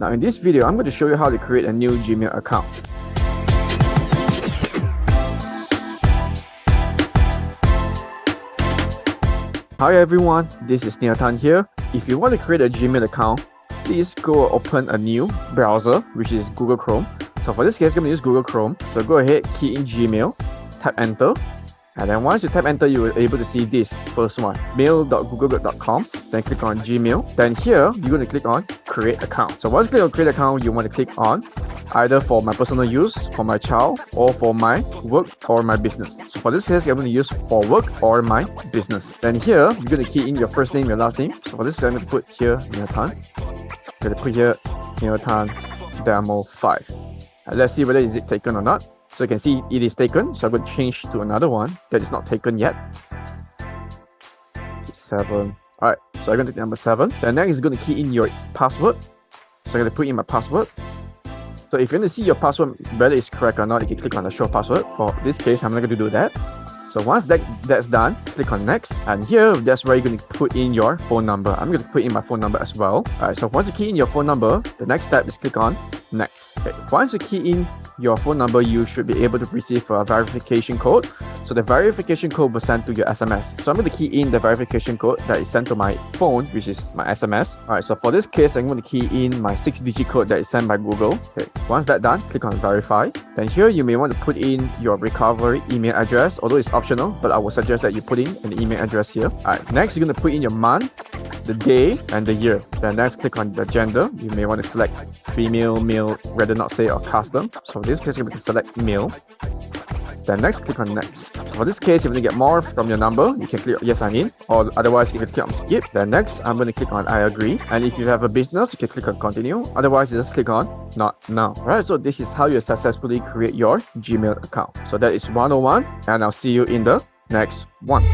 Now in this video, I'm going to show you how to create a new Gmail account. Hi everyone, this is 𝐐𝐮𝐞𝐬𝐭𝐢𝐨 here. If you want to create a Gmail account, please go open a new browser, which is Google Chrome. So for this case, I'm going to use Google Chrome. So go ahead, key in Gmail, tap enter. And then once you tap enter, you will be able to see this first one, mail.google.com. Then click on Gmail. Then here, you're going to click on create account. So once you click on create account, you want to click on either for my personal use, for my child, or for my work or my business. So for this case, I'm going to use for work or my business. Then here, you're going to key in your first name, your last name. So for this, I'm going to put here 𝐐𝐿𝐴𝐻. I'm going to put here 𝐐�𝐴𝐻 Demo 5. And let's see whether is it taken or not. So you can see it is taken. So I'm going to change to another one that is not taken yet. 7. All right. So I'm going to take number 7. Then next is going to key in your password. So I'm going to put in my password. So if you want to see your password, whether it's correct or not, you can click on the show password. For this case, I'm not going to do that. So once that's done, click on next. And here, that's where you're going to put in your phone number. I'm going to put in my phone number as well. All right, so once you key in your phone number, the next step is click on next. Okay. Once you key in your phone number, you should be able to receive a verification code. So the verification code was sent to your SMS. So I'm going to key in the verification code that is sent to my phone, which is my SMS. All right, so for this case, I'm going to key in my 6-digit code that is sent by Google. Okay. Once that's done, click on verify. Then here, you may want to put in your recovery email address, although it's optional, but I would suggest that you put in an email address here. All right, next, you're going to put in your month, the day, and the year. Then next, click on the gender. You may want to select female, male, rather not say, or custom. So in this case, you're going to select male. Then next, click on next. So for this case, if you want to get more from your number, you can click yes, I'm in, or otherwise you can click on skip. Then next, I'm going to click on I agree. And if you have a business, you can click on continue. Otherwise, you just click on not now. Alright, so this is how you successfully create your Gmail account. So that is 101, and I'll see you in the next one.